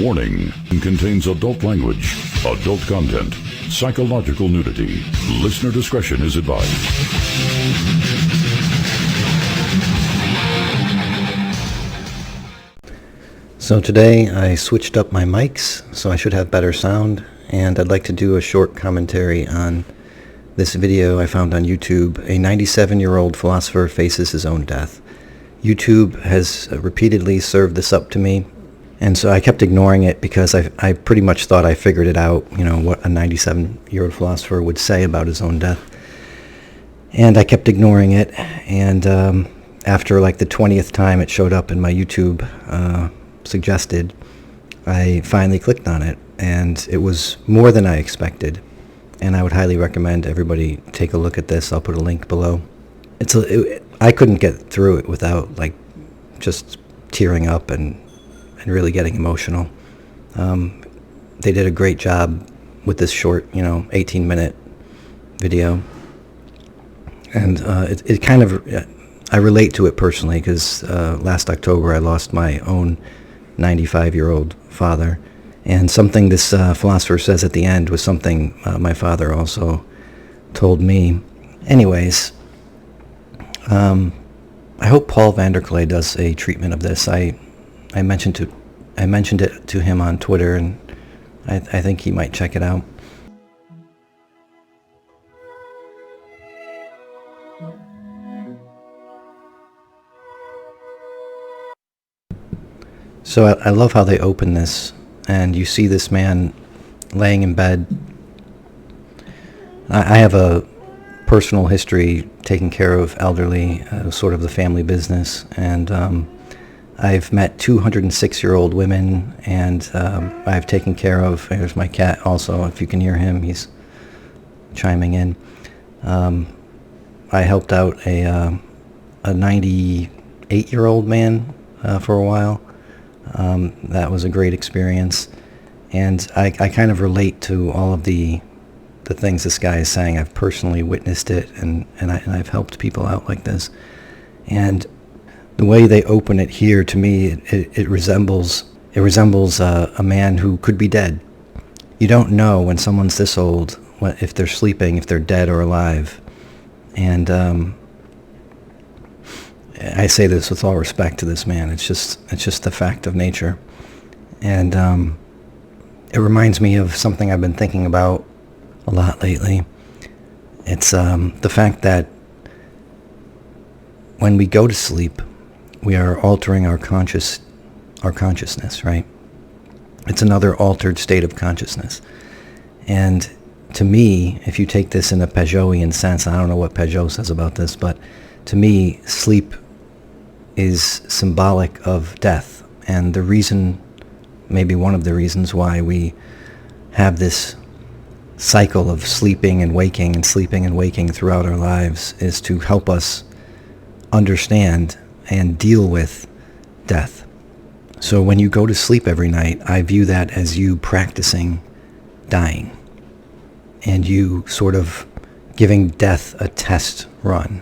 Warning, contains adult language, adult content, psychological nudity. Listener discretion is advised. So today I switched up my mics, so I should have better sound, and I'd like to do a short commentary on this video I found on YouTube. A 97-year-old philosopher faces his own death. YouTube has repeatedly served this up to me, and so I kept ignoring it because I pretty much thought I figured it out, what a 97-year-old philosopher would say about his own death. And I kept ignoring it, and after like the 20th time it showed up in my YouTube suggested, I finally clicked on it, and it was more than I expected, and I would highly recommend everybody take a look at this. I'll put a link below. I couldn't get through it without just tearing up and really getting emotional. They did a great job with this short 18-minute video, and it kind of, I relate to it personally because last October I lost my own 95-year-old father, and something this philosopher says at the end was something my father also told me. Anyways, I hope Paul Vanderklay does a treatment of this. I mentioned it to him on Twitter, and I think he might check it out. So I love how they open this, and you see this man laying in bed. I have a personal history taking care of elderly, sort of the family business, and I've met 206-year-old women, and I've taken care of, there's my cat also, if you can hear him, he's chiming in. I helped out a 98-year-old man for a while. That was a great experience, and I kind of relate to all of the things this guy is saying. I've personally witnessed it, and I've helped people out like this. And the way they open it here, to me, it resembles a man who could be dead. You don't know when someone's this old, if they're sleeping, if they're dead or alive. And I say this with all respect to this man. It's just the fact of nature. And it reminds me of something I've been thinking about a lot lately. It's the fact that when we go to sleep, we are altering our consciousness, right? It's another altered state of consciousness. And to me, if you take this in a Pageauian sense, I don't know what Pageau says about this, but to me, sleep is symbolic of death. And the reason, maybe one of the reasons why we have this cycle of sleeping and waking throughout our lives is to help us understand and deal with death. So when you go to sleep every night, I view that as you practicing dying, and you sort of giving death a test run.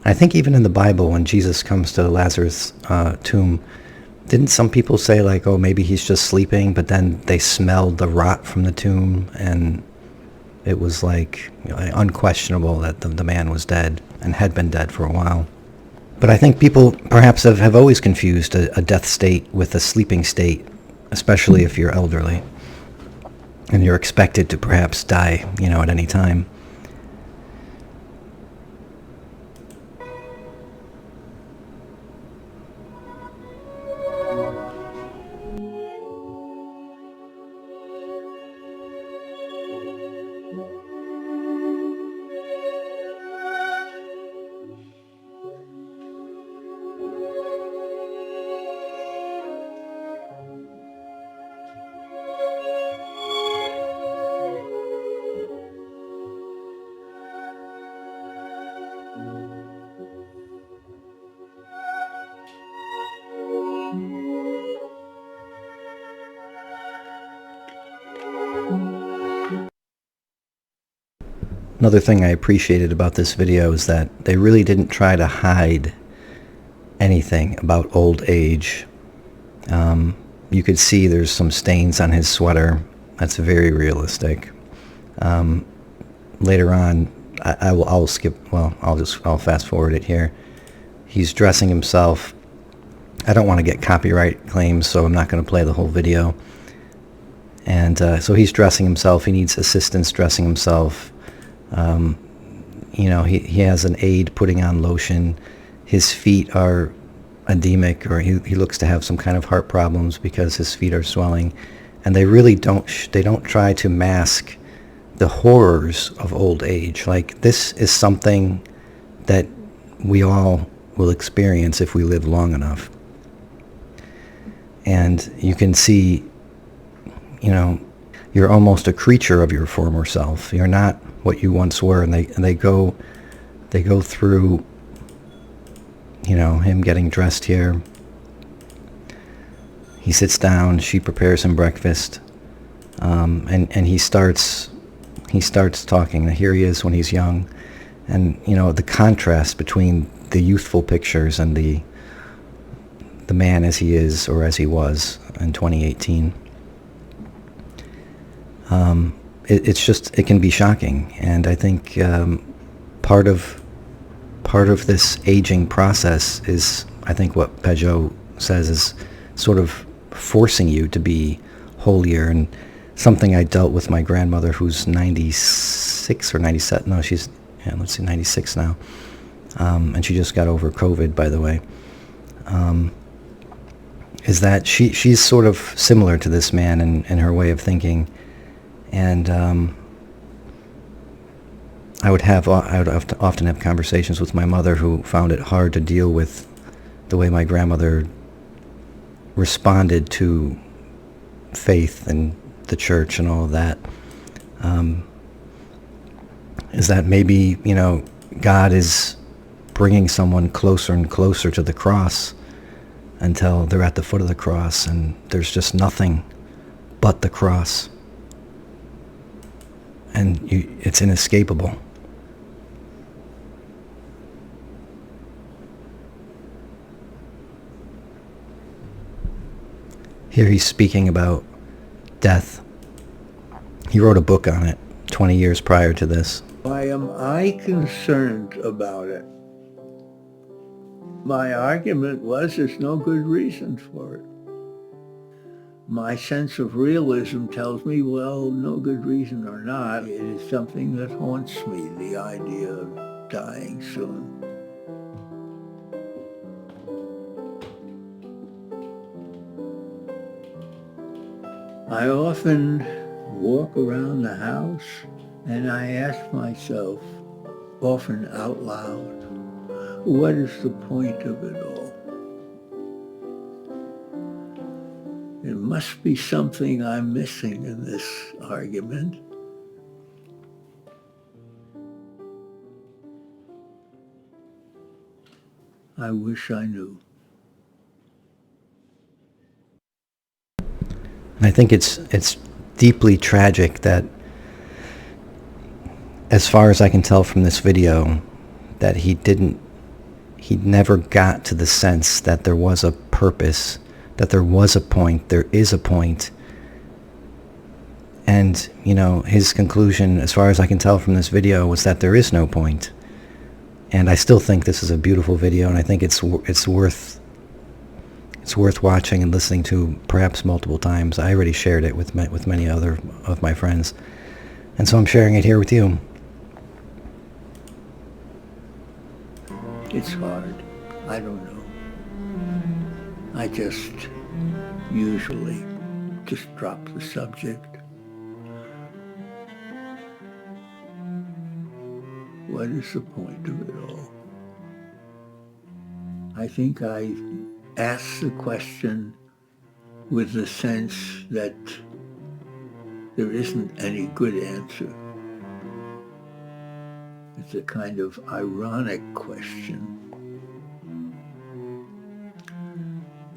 I think even in the Bible, when Jesus comes to Lazarus' tomb, didn't some people say oh, maybe he's just sleeping, but then they smelled the rot from the tomb, and it was unquestionable that the man was dead and had been dead for a while. But I think people perhaps have always confused a death state with a sleeping state, especially if you're elderly and you're expected to perhaps die, at any time. Another thing I appreciated about this video is that they really didn't try to hide anything about old age. you could see there's some stains on his sweater. That's very realistic. Later on, I'll skip. Well, I'll fast forward it here. He's dressing himself. I don't want to get copyright claims, so I'm not going to play the whole video. And so he's dressing himself. He needs assistance dressing himself. He has an aide putting on lotion. His feet are edemic, or he looks to have some kind of heart problems because his feet are swelling. And they really don't try to mask the horrors of old age. Like, this is something that we all will experience if we live long enough. And you can see, you're almost a creature of your former self. You're not what you once were. And they go through, him getting dressed here. He sits down. She prepares him breakfast, and he starts talking. Here he is when he's young, and the contrast between the youthful pictures and the man as he is, or as he was in 2018. It can be shocking, and I think part of this aging process is, I think what Peugeot says, is sort of forcing you to be holier. And something I dealt with my grandmother, who's 96 or 97. No, she's 96 now, and she just got over COVID, by the way. Is that she's sort of similar to this man in her way of thinking. And I would often have conversations with my mother, who found it hard to deal with the way my grandmother responded to faith and the church and all of that. Is that maybe, God is bringing someone closer and closer to the cross until they're at the foot of the cross and there's just nothing but the cross. And it's inescapable. Here he's speaking about death. He wrote a book on it 20 years prior to this. Why am I concerned about it? My argument was there's no good reason for it. My sense of realism tells me, well, no good reason or not, it is something that haunts me, the idea of dying soon. I often walk around the house and I ask myself, often out loud, what is the point of it all? There must be something I'm missing in this argument. I wish I knew. And I think it's deeply tragic that, as far as I can tell from this video, that he never got to the sense that there was a purpose, that there was a point, there is a point. And, his conclusion, as far as I can tell from this video, was that there is no point. And I still think this is a beautiful video, and I think it's worth watching and listening to, perhaps multiple times. I already shared it with many other of my friends, and so I'm sharing it here with you. It's hard. I don't know. I just usually just drop the subject. What is the point of it all? I think I ask the question with the sense that there isn't any good answer. It's a kind of ironic question.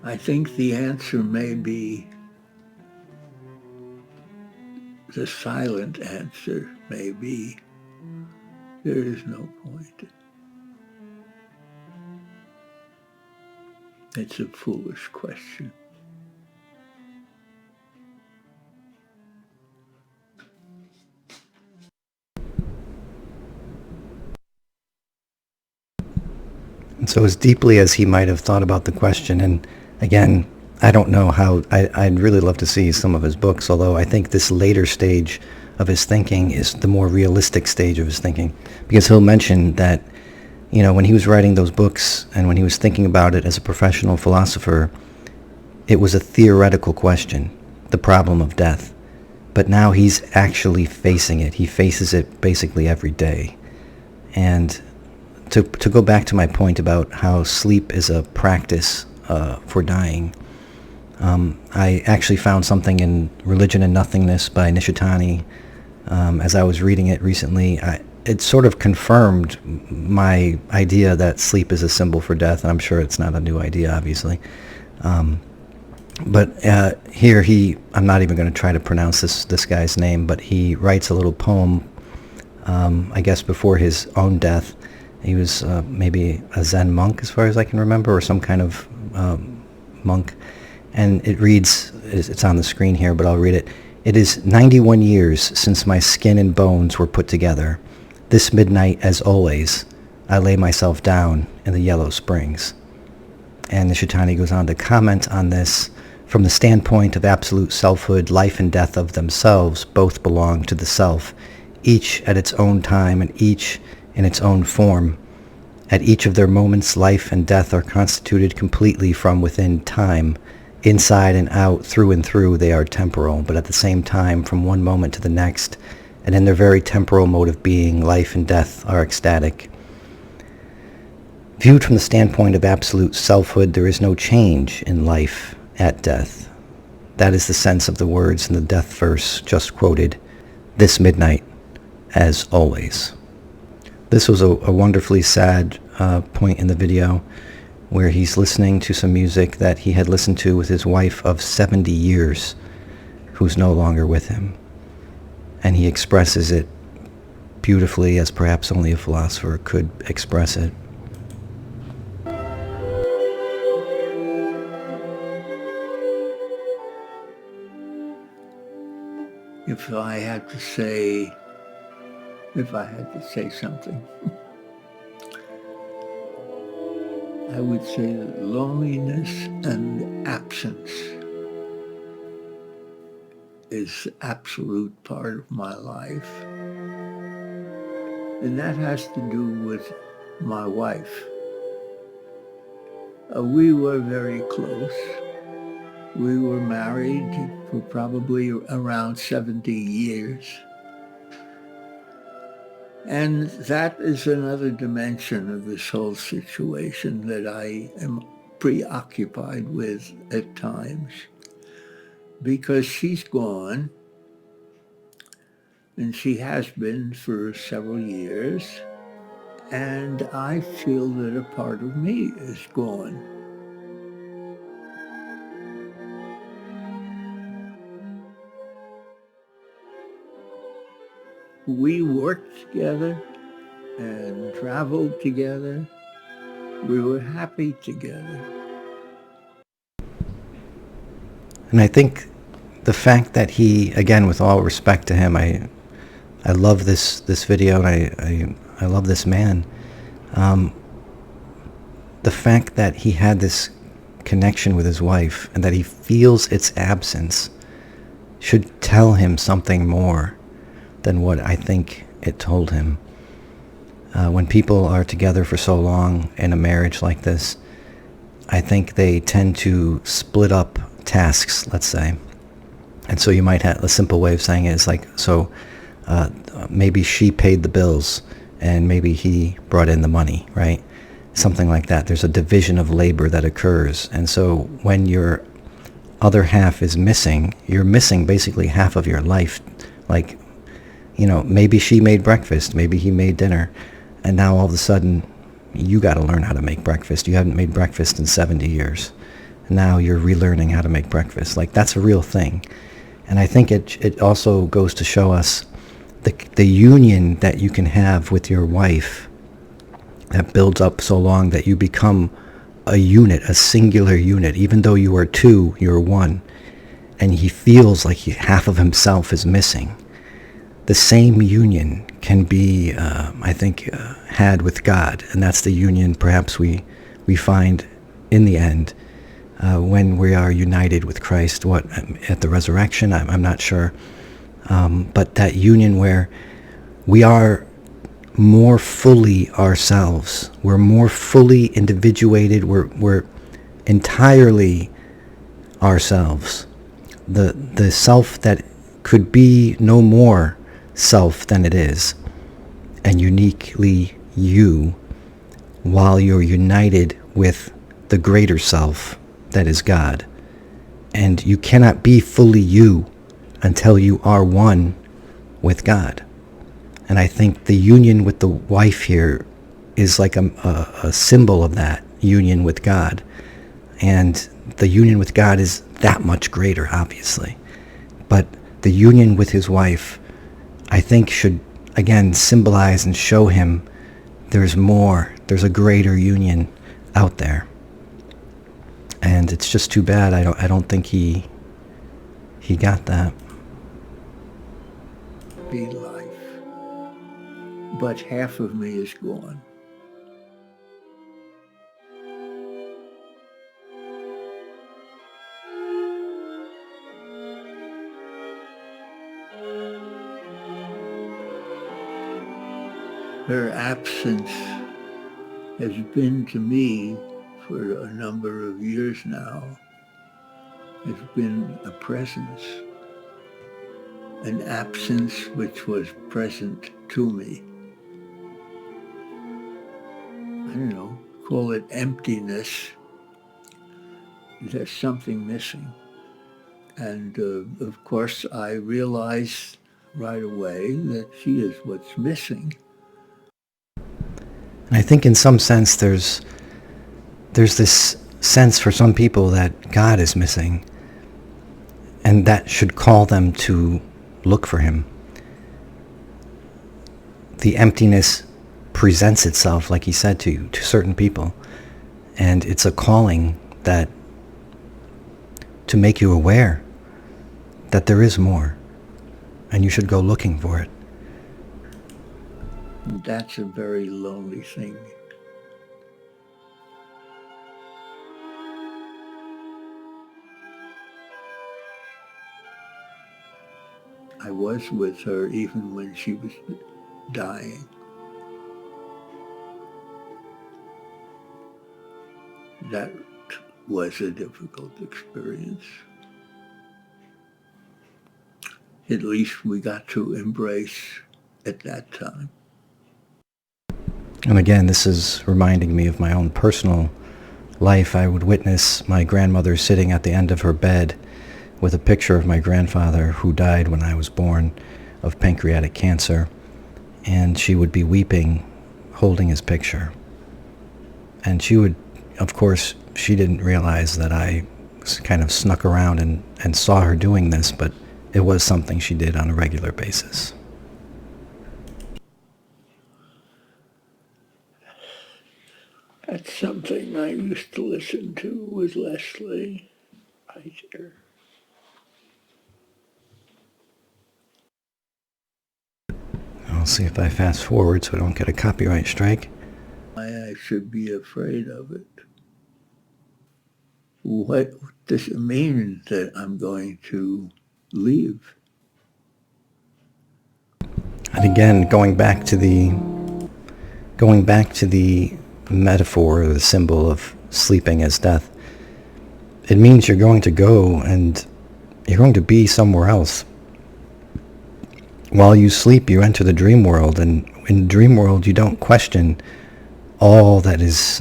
I think the answer may be, the silent answer may be, there is no point. It's a foolish question. So as deeply as he might have thought about the question, and again, I don't know how, I'd really love to see some of his books, although I think this later stage of his thinking is the more realistic stage of his thinking, because he'll mention that, you know, when he was writing those books and when he was thinking about it as a professional philosopher, it was a theoretical question, the problem of death. But now he's actually facing it. He faces it basically every day. And to go back to my point about how sleep is a practice for dying, I actually found something in Religion and Nothingness by Nishitani. As I was reading it recently, it sort of confirmed my idea that sleep is a symbol for death, and I'm sure it's not a new idea, obviously. But here I'm not even going to try to pronounce this guy's name, but he writes a little poem, I guess before his own death. He was maybe a Zen monk, as far as I can remember, or some kind of monk. And it reads, it's on the screen here, but I'll read it. It is 91 years since my skin and bones were put together. This midnight, as always, I lay myself down in the yellow springs. And Nishitani goes on to comment on this. From the standpoint of absolute selfhood, life and death of themselves both belong to the self, each at its own time and each in its own form. At each of their moments, life and death are constituted completely from within time. Inside and out, through and through, they are temporal, but at the same time, from one moment to the next, and in their very temporal mode of being, life and death are ecstatic. Viewed from the standpoint of absolute selfhood, there is no change in life at death. That is the sense of the words in the death verse just quoted, this midnight, as always. This was a wonderfully sad point in the video where he's listening to some music that he had listened to with his wife of 70 years, who's no longer with him. And he expresses it beautifully, as perhaps only a philosopher could express it. If I had to say something, I would say that loneliness and absence is absolute part of my life. And that has to do with my wife. We were very close. We were married for probably around 70 years. And that is another dimension of this whole situation that I am preoccupied with at times, because she's gone, and she has been for several years, and I feel that a part of me is gone. We worked together and traveled together. We were happy together. And I think the fact that he, again, with all respect to him, I love this video, and I love this man. The fact that he had this connection with his wife and that he feels its absence should tell him something more than what I think it told him. When people are together for so long in a marriage like this, I think they tend to split up tasks, let's say. And so you might have a simple way of saying it is like, so maybe she paid the bills and maybe he brought in the money, right? Something like that. There's a division of labor that occurs. And so when your other half is missing, you're missing basically half of your life. Like, you know, maybe she made breakfast, maybe he made dinner, and now all of a sudden you got to learn how to make breakfast. You haven't made breakfast in 70 years. And now you're relearning how to make breakfast. Like, that's a real thing. And I think it also goes to show us the union that you can have with your wife that builds up so long that you become a unit, a singular unit. Even though you are two, you're one. And he feels like half of himself is missing. The same union can be, I think, had with God. And that's the union perhaps we we find in the end when we are united with Christ. What, at the resurrection? I'm not sure. But that union where we are more fully ourselves. We're more fully individuated. We're entirely ourselves. The self that could be no more self than it is, and uniquely you, while you're united with the greater self that is God. And you cannot be fully you until you are one with God. And I think the union with the wife here is like a symbol of that union with God. And the union with God is that much greater, obviously. But the union with his wife, I think, should, again, symbolize and show him there's more, there's a greater union out there. And it's just too bad. I don't think he got that. Be life. But half of me is gone. Her absence has been to me for a number of years now, has been a presence, an absence which was present to me. I don't know, call it emptiness. There's something missing. And of course I realized right away that she is what's missing. And I think in some sense there's this sense for some people that God is missing, and that should call them to look for him. The emptiness presents itself, like he said, to certain people, and it's a calling that to make you aware that there is more, and you should go looking for it. That's a very lonely thing. I was with her even when she was dying. That was a difficult experience. At least we got to embrace at that time. And again, this is reminding me of my own personal life. I would witness my grandmother sitting at the end of her bed with a picture of my grandfather who died when I was born of pancreatic cancer. And she would be weeping, holding his picture. And she would, of course, she didn't realize that I kind of snuck around and saw her doing this, but it was something she did on a regular basis. That's something I used to listen to with Leslie right here. I'll see if I fast forward so I don't get a copyright strike. I should be afraid of it. What does it mean that I'm going to leave? And again, going back to the metaphor or the symbol of sleeping as death, it means you're going to go and you're going to be somewhere else. While you sleep, you enter the dream world, and in the dream world, you don't question all that is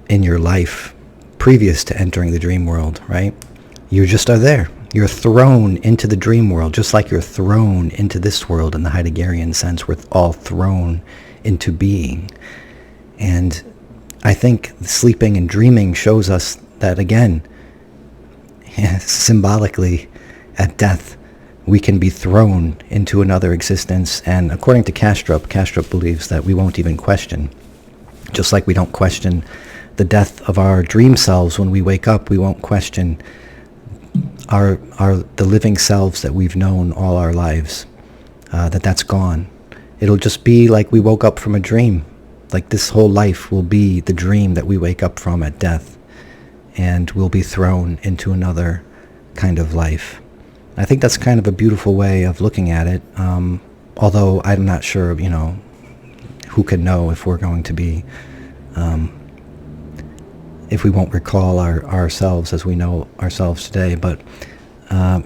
in your life previous to entering the dream world, right? You just are there. You're thrown into the dream world, just like you're thrown into this world in the Heideggerian sense. We're all thrown into being. And I think sleeping and dreaming shows us that, again, symbolically, at death, we can be thrown into another existence. And according to Kastrup believes that we won't even question. Just like we don't question the death of our dream selves when we wake up, we won't question the living selves that we've known all our lives, that's gone. It'll just be like we woke up from a dream, like this whole life will be the dream that we wake up from at death, and we'll be thrown into another kind of life. I think that's kind of a beautiful way of looking at it, although I'm not sure, who can know if we're going to be, if we won't recall ourselves as we know ourselves today. But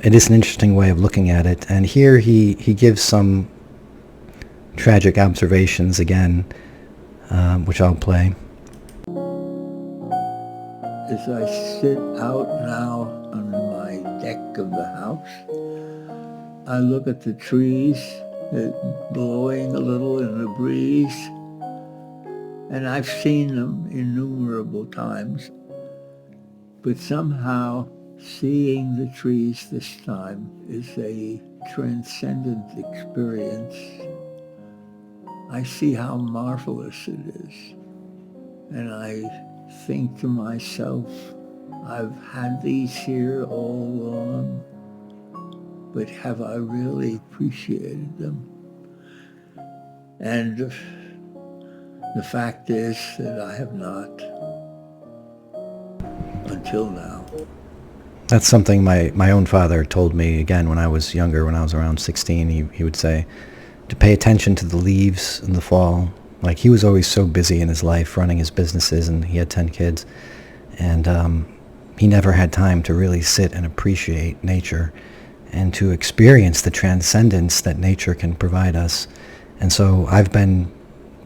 it is an interesting way of looking at it. And here he gives some tragic observations again, which I'll play. As I sit out now on my deck of the house, I look at the trees blowing a little in the breeze, and I've seen them innumerable times, but somehow seeing the trees this time is a transcendent experience. I see how marvelous it is, and I think to myself, I've had these here all along, but have I really appreciated them? And the fact is that I have not, until now. That's something my own father told me, again, when I was younger, when I was around 16. He would say to pay attention to the leaves in the fall. Like, he was always so busy in his life running his businesses, and he had 10 kids, and he never had time to really sit and appreciate nature and to experience the transcendence that nature can provide us. And so I've been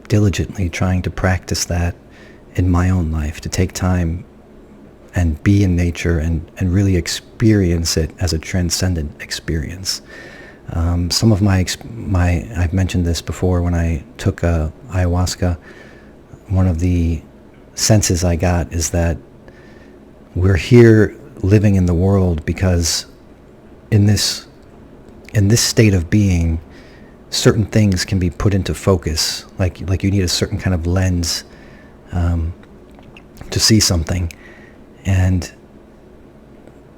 diligently trying to practice that in my own life, to take time and be in nature and really experience it as a transcendent experience. Some of my I've mentioned this before, when I took ayahuasca, one of the senses I got is that we're here living in the world because in this state of being, certain things can be put into focus, like you need a certain kind of lens to see something. And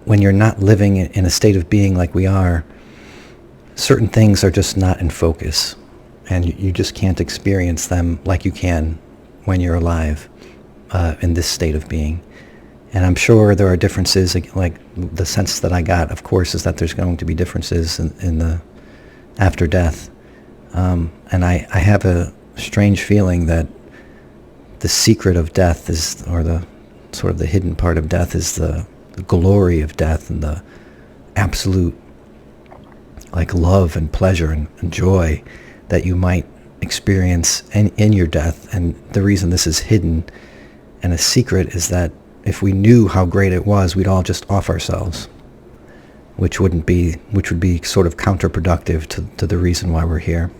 when you're not living in a state of being like we are, certain things are just not in focus, and you just can't experience them like you can when you're alive in this state of being. And I'm sure there are differences, like the sense that I got, of course, is that there's going to be differences in the after death. And I have a strange feeling that the secret of death is, or the sort of the hidden part of death, is the glory of death and the absolute like love and pleasure and joy that you might experience in your death. And the reason this is hidden and a secret is that if we knew how great it was, we'd all just off ourselves, which would be sort of counterproductive to the reason why we're here.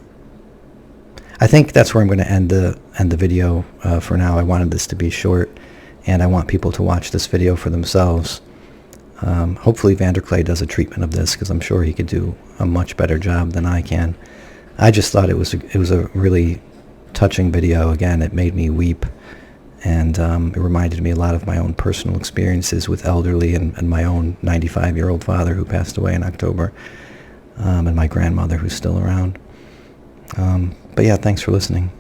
I think that's where I'm going to end the video for now. I wanted this to be short, and I want people to watch this video for themselves. Hopefully Vanderklay does a treatment of this, because I'm sure he could do a much better job than I can. I just thought it was a really touching video. Again, it made me weep, and it reminded me a lot of my own personal experiences with elderly and my own 95-year-old father who passed away in October, and my grandmother who's still around. But yeah, thanks for listening.